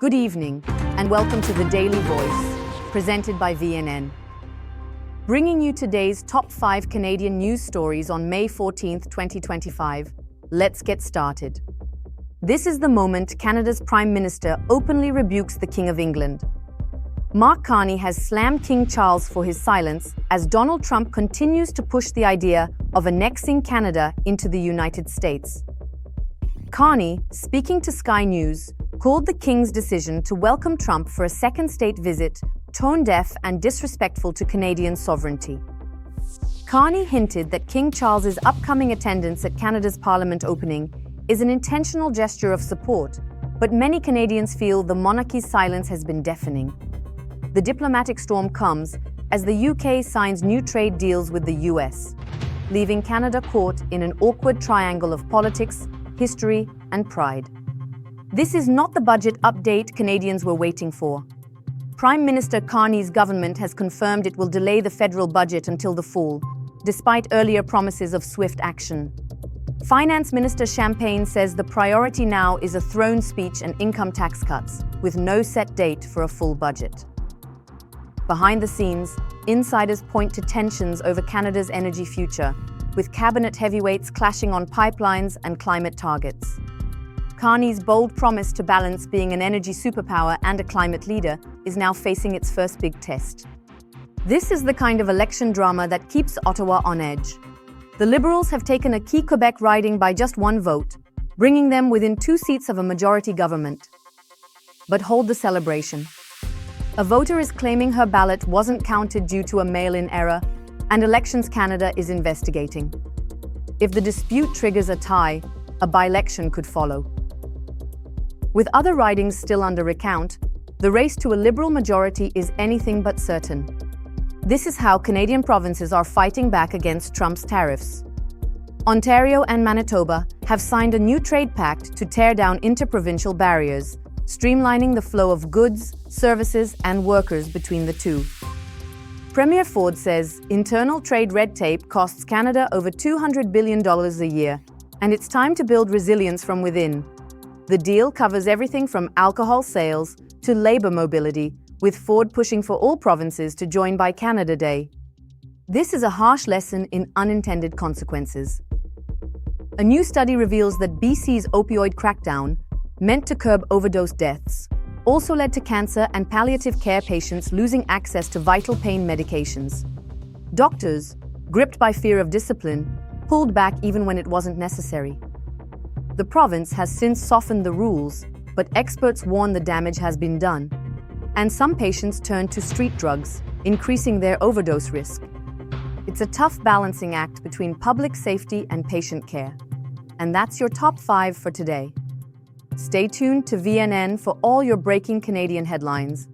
Good evening, and welcome to the Daily Voice, presented by VNN. Bringing you today's top 5 Canadian news stories on May 14, 2025. Let's get started. This is the moment Canada's Prime Minister openly rebukes the King of England. Mark Carney has slammed King Charles for his silence as Donald Trump continues to push the idea of annexing Canada into the United States. Carney, speaking to Sky News, called the King's decision to welcome Trump for a second state visit tone-deaf and disrespectful to Canadian sovereignty. Carney hinted that King Charles's upcoming attendance at Canada's Parliament opening is an intentional gesture of support, but many Canadians feel the monarchy's silence has been deafening. The diplomatic storm comes as the UK signs new trade deals with the US, leaving Canada caught in an awkward triangle of politics, history, and pride. This is not the budget update Canadians were waiting for. Prime Minister Carney's government has confirmed it will delay the federal budget until the fall, despite earlier promises of swift action. Finance Minister Champagne says the priority now is a throne speech and income tax cuts, with no set date for a full budget. Behind the scenes, insiders point to tensions over Canada's energy future, with cabinet heavyweights clashing on pipelines and climate targets. Carney's bold promise to balance being an energy superpower and a climate leader is now facing its first big test. This is the kind of election drama that keeps Ottawa on edge. The Liberals have taken a key Quebec riding by just one vote, bringing them within 2 seats of a majority government. But hold the celebration. A voter is claiming her ballot wasn't counted due to a mail-in error, and Elections Canada is investigating. If the dispute triggers a tie, a by-election could follow. With other ridings still under recount, the race to a Liberal majority is anything but certain. This is how Canadian provinces are fighting back against Trump's tariffs. Ontario and Manitoba have signed a new trade pact to tear down interprovincial barriers, streamlining the flow of goods, services, and workers between the two. Premier Ford says internal trade red tape costs Canada over $200 billion a year, and it's time to build resilience from within. The deal covers everything from alcohol sales to labor mobility, with Ford pushing for all provinces to join by Canada Day. This is a harsh lesson in unintended consequences. A new study reveals that BC's opioid crackdown, meant to curb overdose deaths, also led to cancer and palliative care patients losing access to vital pain medications. Doctors, gripped by fear of discipline, pulled back even when it wasn't necessary. The province has since softened the rules, but experts warn the damage has been done, and some patients turn to street drugs, increasing their overdose risk. It's a tough balancing act between public safety and patient care. And that's your top 5 for today. Stay tuned to VNN for all your breaking Canadian headlines.